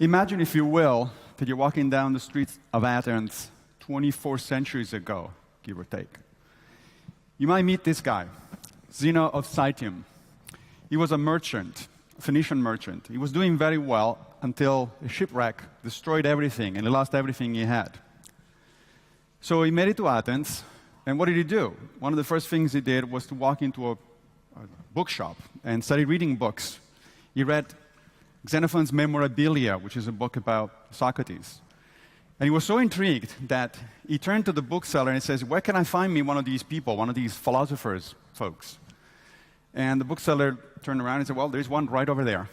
Imagine, if you will, that you're walking down the streets of Athens 24 centuries ago, give or take. You might meet this guy, Zeno of Citium. He was a merchant, a Phoenician merchant. He was doing very well until a shipwreck destroyed everything, and he lost everything he had. So he made it to Athens, and what did he do? One of the first things he did was to walk into a bookshop and started reading books. He read Xenophon's Memorabilia, which is a book about Socrates. And he was so intrigued that he turned to the bookseller and says, "Where can I find me one of these people, one of these philosophers, folks?" And the bookseller turned around and said, "Well, there's one right over there,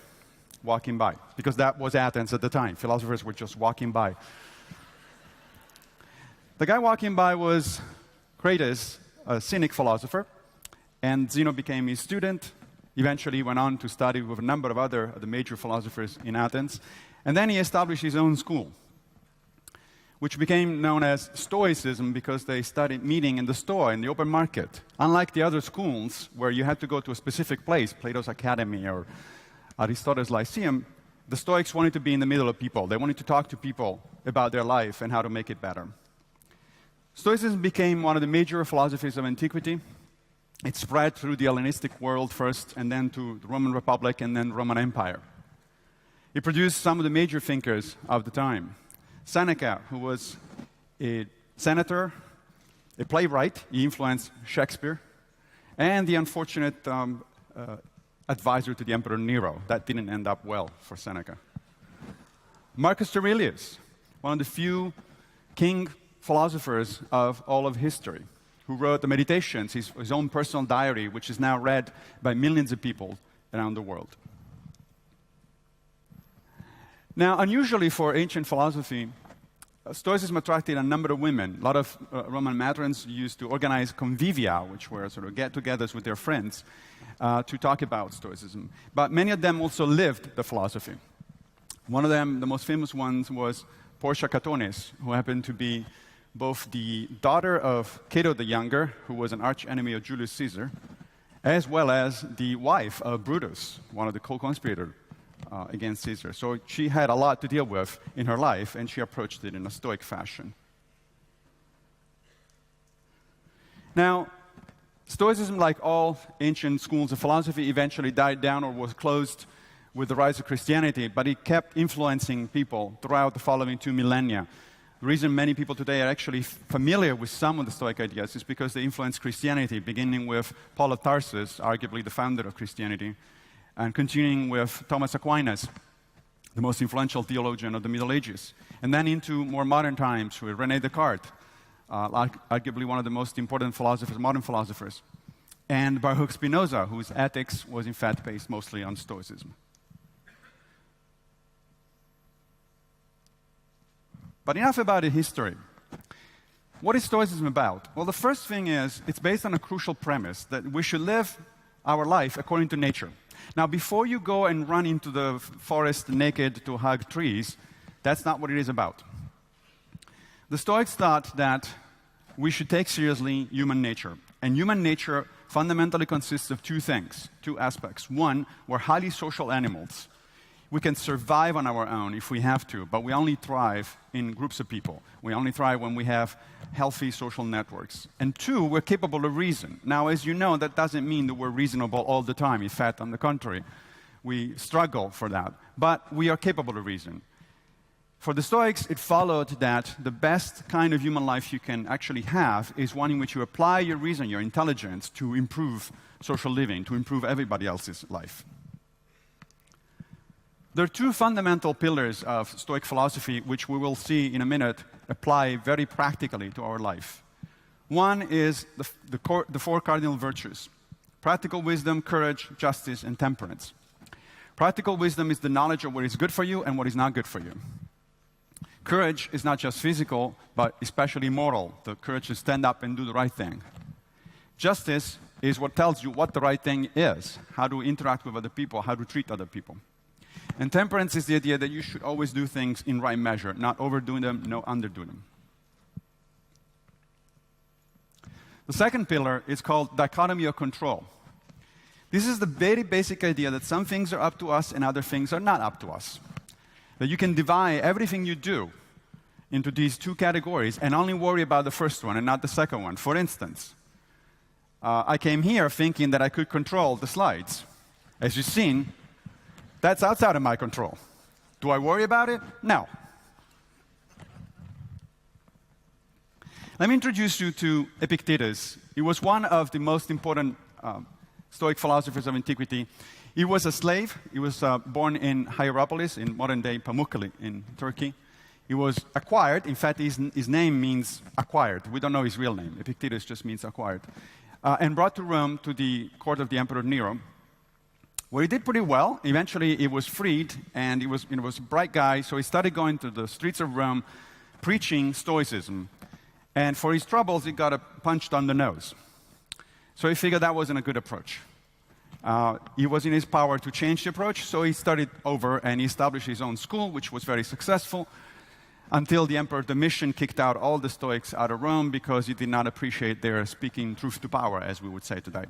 walking by." Because that was Athens at the time. Philosophers were just walking by. The guy walking by was Crates, a Cynic philosopher, and Zeno became his student. Eventually, he went on to study with a number of other the major philosophers in Athens. And then he established his own school, which became known as Stoicism because they started meeting in the store, in the open market. Unlike the other schools, where you had to go to a specific place, Plato's Academy or Aristotle's Lyceum, the Stoics wanted to be in the middle of people. They wanted to talk to people about their life and how to make it better. Stoicism became one of the major philosophies of antiquity. It spread through the Hellenistic world first, and then to the Roman Republic, and then Roman Empire. It produced some of the major thinkers of the time. Seneca, who was a senator, a playwright, he influenced Shakespeare, and the unfortunate advisor to the Emperor Nero. That didn't end up well for Seneca. Marcus Aurelius, one of the few king philosophers of all of history, who wrote the Meditations, his own personal diary, which is now read by millions of people around the world. Now, unusually for ancient philosophy, Stoicism attracted a number of women. A lot of Roman matrons used to organize convivia, which were sort of get-togethers with their friends, to talk about Stoicism. But many of them also lived the philosophy. One of them, the most famous ones, was Portia Catonis, who happened to be both the daughter of Cato the Younger, who was an arch-enemy of Julius Caesar, as well as the wife of Brutus, one of the co-conspirators against Caesar. So she had a lot to deal with in her life, and she approached it in a Stoic fashion. Now, Stoicism, like all ancient schools of philosophy, eventually died down or was closed with the rise of Christianity, but it kept influencing people throughout the following 2 millennia. The reason many people today are actually familiar with some of the Stoic ideas is because they influenced Christianity, beginning with Paul of Tarsus, arguably the founder of Christianity, and continuing with Thomas Aquinas, the most influential theologian of the Middle Ages, and then into more modern times with René Descartes, arguably one of the most important philosophers, modern philosophers, and Baruch Spinoza, whose ethics was in fact based mostly on Stoicism. But enough about the history. What is Stoicism about? Well, the first thing is, it's based on a crucial premise that we should live our life according to nature. Now, before you go and run into the forest naked to hug trees, that's not what it is about. The Stoics thought that we should take seriously human nature. And human nature fundamentally consists of two things, two aspects. One, we're highly social animals. We can survive on our own if we have to, but we only thrive in groups of people. We only thrive when we have healthy social networks. And two, we're capable of reason. Now, as you know, that doesn't mean that we're reasonable all the time. In fact, on the contrary, we struggle for that. But we are capable of reason. For the Stoics, it followed that the best kind of human life you can actually have is one in which you apply your reason, your intelligence, to improve social living, to improve everybody else's life. There are two fundamental pillars of Stoic philosophy, which we will see in a minute apply very practically to our life. One is the four cardinal virtues: practical wisdom, courage, justice, and temperance. Practical wisdom is the knowledge of what is good for you and what is not good for you. Courage is not just physical, but especially moral. The courage to stand up and do the right thing. Justice is what tells you what the right thing is, how to interact with other people, how to treat other people. And temperance is the idea that you should always do things in right measure, not overdo them, no underdo them. The second pillar is called dichotomy of control. This is the very basic idea that some things are up to us and other things are not up to us. that you can divide everything you do into these two categories and only worry about the first one and not the second one. For instance, I came here thinking that I could control the slides. As you've seen, that's outside of my control. Do I worry about it? No. Let me introduce you to Epictetus. He was one of the most important Stoic philosophers of antiquity. He was a slave. He was born in Hierapolis, in modern-day Pamukkale in Turkey. He was acquired. In fact, his name means acquired. We don't know his real name. Epictetus just means acquired. And brought to Rome to the court of the Emperor Nero, where he did pretty well. Eventually, he was freed, and he was a bright guy, so he started going to the streets of Rome, preaching Stoicism. And for his troubles, he got punched on the nose. So he figured that wasn't a good approach. It was in his power to change the approach, so he started over and he established his own school, which was very successful, until the Emperor Domitian kicked out all the Stoics out of Rome because he did not appreciate their speaking truth to power, as we would say today.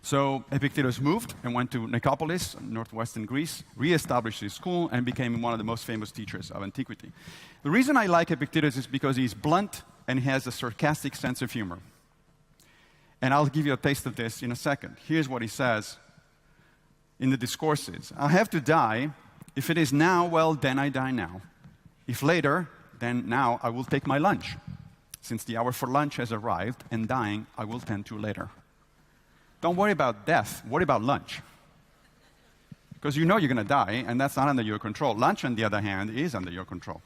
So Epictetus moved and went to Nicopolis, northwestern Greece, re-established his school, and became one of the most famous teachers of antiquity. The reason I like Epictetus is because he's blunt and he has a sarcastic sense of humor. And I'll give you a taste of this in a second. Here's what he says in the Discourses. I have to die. If it is now, well, then I die now. If later, then now I will take my lunch, since the hour for lunch has arrived, and dying I will tend to later. Don't worry about death, worry about lunch. Because you know you're going to die, and that's not under your control. Lunch, on the other hand, is under your control.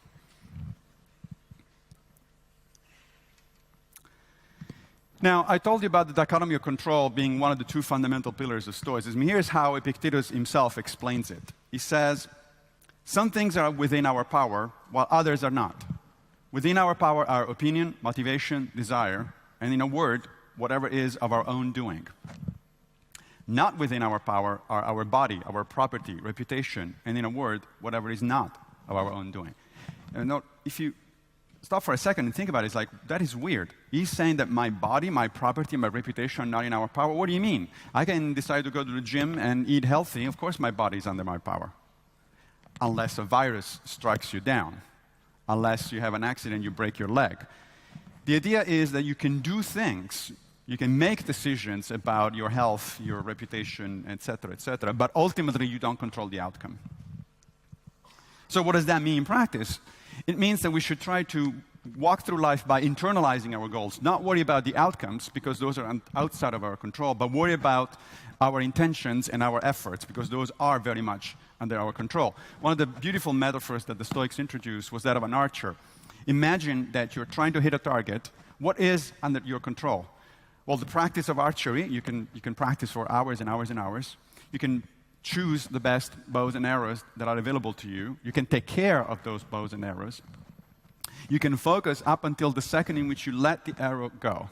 Now, I told you about the dichotomy of control being one of the two fundamental pillars of Stoicism. Here's how Epictetus himself explains it. He says, some things are within our power, while others are not. Within our power are opinion, motivation, desire, and in a word, whatever is of our own doing. Not within our power are our body, our property, reputation, and in a word, whatever is not of our own doing. And now, if you stop for a second and think about it, it's like, that is weird. He's saying that my body, my property, my reputation are not in our power. What do you mean? I can decide to go to the gym and eat healthy. Of course my body is under my power. Unless a virus strikes you down. Unless you have an accident, you break your leg. The idea is that you can do things, you can make decisions about your health, your reputation, etc., but ultimately you don't control the outcome. So what does that mean in practice? It means that we should try to walk through life by internalizing our goals, not worry about the outcomes, because those are outside of our control, but worry about our intentions and our efforts, because those are very much under our control. One of the beautiful metaphors that the Stoics introduced was that of an archer. Imagine that you're trying to hit a target. What is under your control? Well, the practice of archery, you can practice for hours and hours and hours. You can choose the best bows and arrows that are available to you. You can take care of those bows and arrows. You can focus up until the second in which you let the arrow go.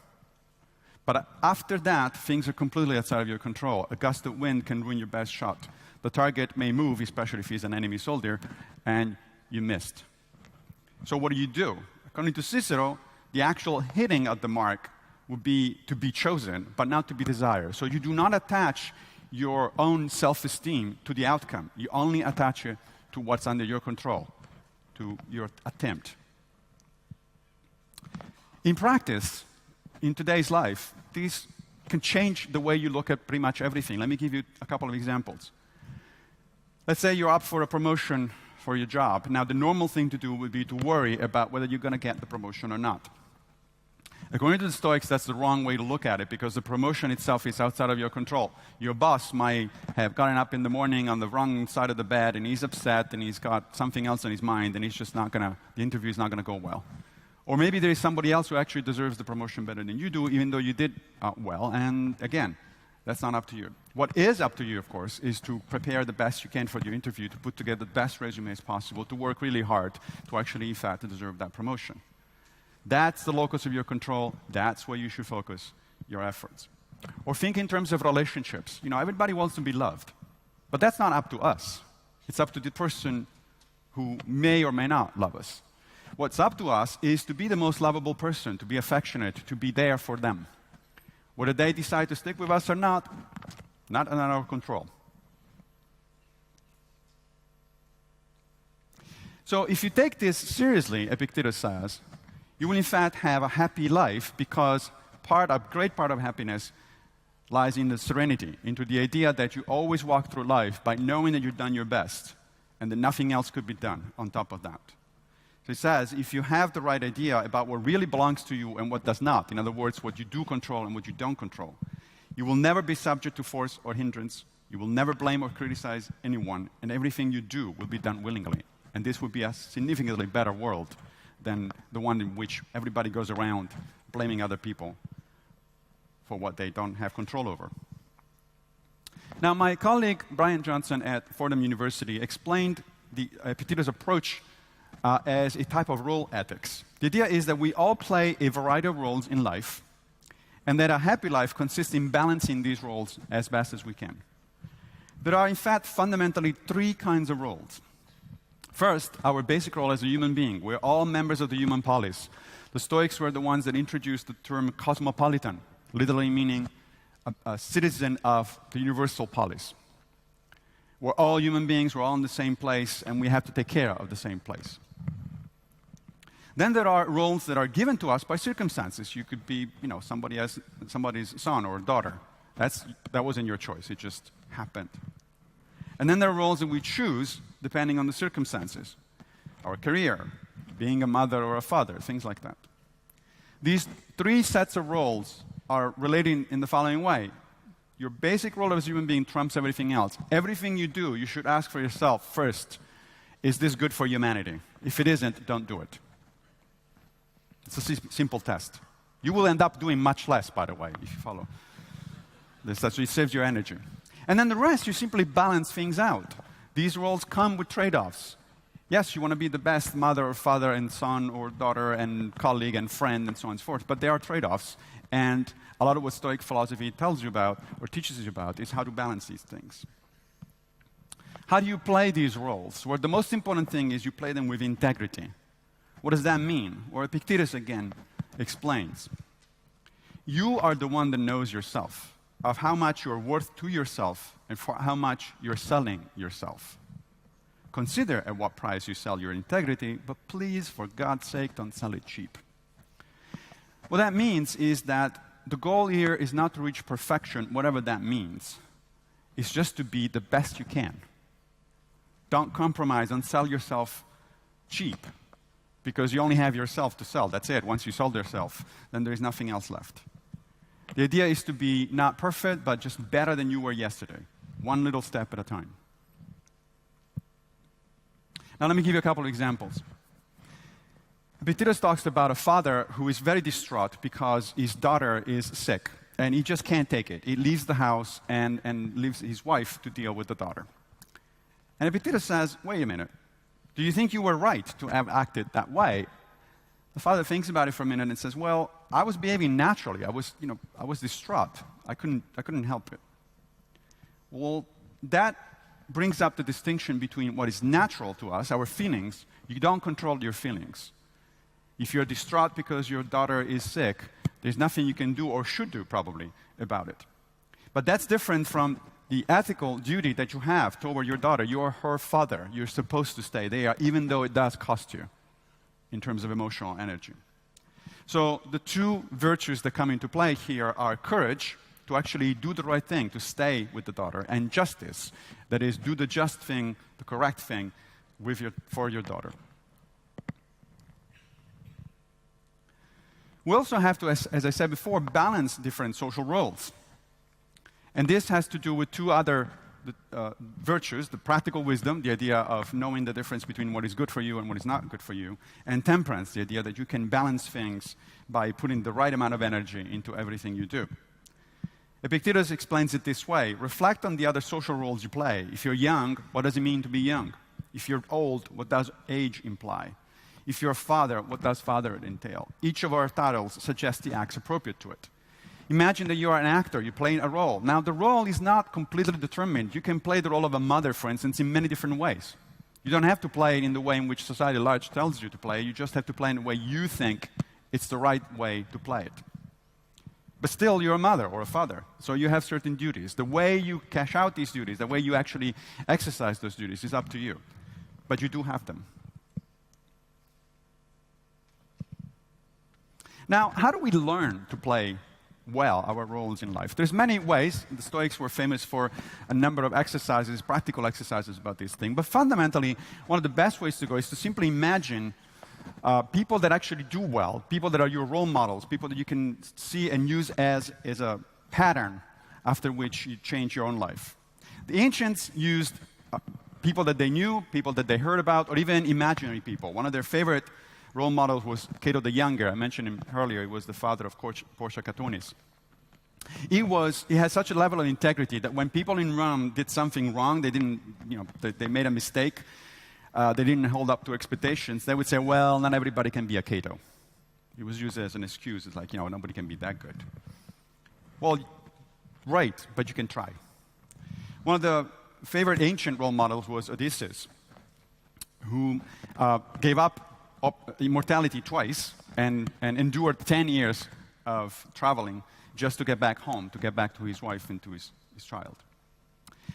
But after that, things are completely outside of your control. A gust of wind can ruin your best shot. The target may move, especially if he's an enemy soldier, and you missed. So what do? According to Cicero, the actual hitting of the mark would be to be chosen, but not to be desired. So you do not attach your own self-esteem to the outcome. You only attach it to what's under your control, to your attempt. In practice, in today's life, these can change the way you look at pretty much everything. Let me give you a couple of examples. Let's say you're up for a promotion for your job. Now, the normal thing to do would be to worry about whether you're going to get the promotion or not. According to the Stoics, that's the wrong way to look at it, because the promotion itself is outside of your control. Your boss might have gotten up in the morning on the wrong side of the bed, and he's upset, and he's got something else on his mind, and he's just not going to, the interview is not going to go well. Or maybe there is somebody else who actually deserves the promotion better than you do, even though you did well. And again, that's not up to you. What is up to you, of course, is to prepare the best you can for your interview, to put together the best resume as possible, to work really hard to actually, in fact, deserve that promotion. That's the locus of your control. That's where you should focus your efforts. Or think in terms of relationships. You know, everybody wants to be loved. But that's not up to us. It's up to the person who may or may not love us. What's up to us is to be the most lovable person, to be affectionate, to be there for them. Whether they decide to stick with us or not under our control. So if you take this seriously, Epictetus says, you will in fact have a happy life because a great part of happiness lies in the serenity, into the idea that you always walk through life by knowing that you've done your best and that nothing else could be done on top of that. So he says, if you have the right idea about what really belongs to you and what does not, in other words, what you do control and what you don't control, you will never be subject to force or hindrance, you will never blame or criticize anyone, and everything you do will be done willingly. And this would be a significantly better world than the one in which everybody goes around blaming other people for what they don't have control over. Now, my colleague Brian Johnson at Fordham University explained the Epictetus' approach as a type of role ethics. The idea is that we all play a variety of roles in life, and that a happy life consists in balancing these roles as best as we can. There are, in fact, fundamentally three kinds of roles. First, our basic role as a human being. We're all members of the human polis. The Stoics were the ones that introduced the term cosmopolitan, literally meaning a citizen of the universal polis. We're all human beings, we're all in the same place, and we have to take care of the same place. Then there are roles that are given to us by circumstances. You could be, somebody's son or daughter. That wasn't your choice, it just happened. And then there are roles that we choose depending on the circumstances. Our career, being a mother or a father, things like that. These three sets of roles are related in the following way. Your basic role as a human being trumps everything else. Everything you do, you should ask for yourself first, is this good for humanity? If it isn't, don't do it. It's a simple test. You will end up doing much less, by the way, if you follow this. So it saves your energy. And then the rest, you simply balance things out. These roles come with trade-offs. Yes, you want to be the best mother or father and son or daughter and colleague and friend and so on and so forth, but there are trade-offs. And a lot of what Stoic philosophy tells you about or teaches you about is how to balance these things. How do you play these roles? Well, the most important thing is you play them with integrity. What does that mean? Well, Epictetus again explains. You are the one that knows yourself, of how much you're worth to yourself and for how much you're selling yourself. Consider at what price you sell your integrity, but please, for God's sake, don't sell it cheap. What that means is that the goal here is not to reach perfection, whatever that means. It's just to be the best you can. Don't compromise, don't sell yourself cheap, because you only have yourself to sell. That's it. Once you sold yourself, then there is nothing else left. The idea is to be not perfect, but just better than you were yesterday. One little step at a time. Now let me give you a couple of examples. Epictetus talks about a father who is very distraught because his daughter is sick, and he just can't take it. He leaves the house and leaves his wife to deal with the daughter. And Epictetus says, wait a minute, do you think you were right to have acted that way? The father thinks about it for a minute and says, well, I was behaving naturally. I was distraught. I couldn't help it. Well, that brings up the distinction between what is natural to us, our feelings. You don't control your feelings. If you're distraught because your daughter is sick, there's nothing you can do or should do, probably, about it. But that's different from the ethical duty that you have toward your daughter. You are her father. You're supposed to stay there, even though it does cost you in terms of emotional energy. So the two virtues that come into play here are courage, to actually do the right thing, to stay with the daughter, and justice, that is, do the just thing, the correct thing for your daughter. We also have to, as I said before, balance different social roles. And this has to do with two other virtues, the practical wisdom, the idea of knowing the difference between what is good for you and what is not good for you, and temperance, the idea that you can balance things by putting the right amount of energy into everything you do. Epictetus explains it this way. Reflect on the other social roles you play. If you're young, what does it mean to be young? If you're old, what does age imply? If you're a father, what does fatherhood entail? Each of our titles suggests the acts appropriate to it. Imagine that you are an actor, you're playing a role. Now, the role is not completely determined. You can play the role of a mother, for instance, in many different ways. You don't have to play it in the way in which society at large tells you to play. You just have to play in the way you think it's the right way to play it. But still, you're a mother or a father, so you have certain duties. The way you cash out these duties, the way you actually exercise those duties is up to you. But you do have them. Now, how do we learn to play well our roles in life? There's many ways. The Stoics were famous for a number of exercises, practical exercises about this thing. But fundamentally, one of the best ways to go is to simply imagine people that actually do well, people that are your role models, people that you can see and use as a pattern after which you change your own life. The ancients used people that they knew, people that they heard about, or even imaginary people. One of their favorite role models was Cato the Younger. I mentioned him earlier. He was the father of Portia Catullus. He had such a level of integrity that when people in Rome did something wrong, they made a mistake, they didn't hold up to expectations, they would say, well, not everybody can be a Cato. It was used as an excuse. It's like, nobody can be that good. Well, right, but you can try. One of the favorite ancient role models was Odysseus, who gave up immortality twice and endured 10 years of traveling just to get back home, to get back to his wife and to his child.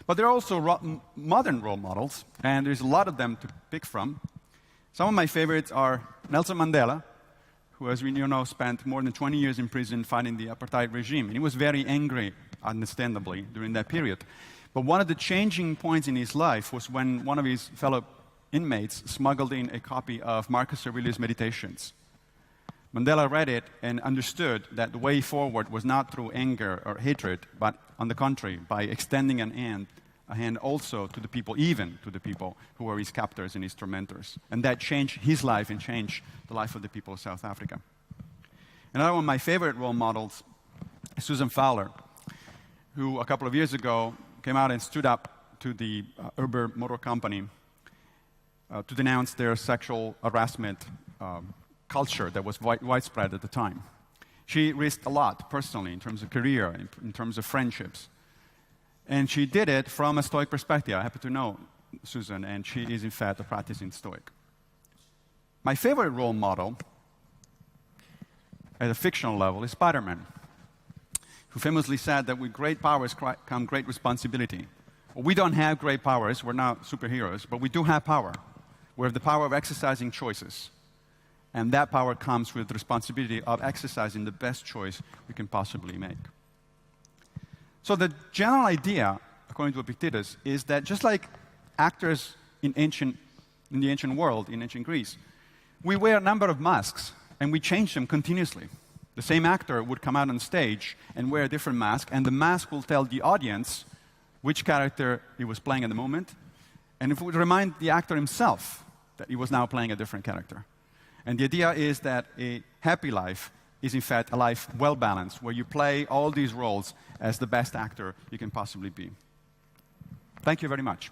But there are also modern role models, and there's a lot of them to pick from. Some of my favorites are Nelson Mandela, who, as we know, spent more than 20 years in prison fighting the apartheid regime. And he was very angry, understandably, during that period. But one of the changing points in his life was when one of his fellow inmates smuggled in a copy of Marcus Aurelius' Meditations. Mandela read it and understood that the way forward was not through anger or hatred, but on the contrary, by extending a hand also to the people, even to the people who were his captors and his tormentors. And that changed his life and changed the life of the people of South Africa. Another one of my favorite role models is Susan Fowler, who a couple of years ago came out and stood up to the Uber Motor Company to denounce their sexual harassment culture that was widespread at the time. She risked a lot personally in terms of career, in terms of friendships. And she did it from a Stoic perspective. I happen to know Susan, and she is in fact a practicing Stoic. My favorite role model at a fictional level is Spider-Man, who famously said that with great powers come great responsibility. Well, we don't have great powers, we're not superheroes, but we do have power. We have the power of exercising choices. And that power comes with the responsibility of exercising the best choice we can possibly make. So the general idea, according to Epictetus, is that just like actors in the ancient world, in ancient Greece, we wear a number of masks, and we change them continuously. The same actor would come out on stage and wear a different mask, and the mask will tell the audience which character he was playing at the moment, and it would remind the actor himself that he was now playing a different character. And the idea is that a happy life is in fact a life well-balanced, where you play all these roles as the best actor you can possibly be. Thank you very much.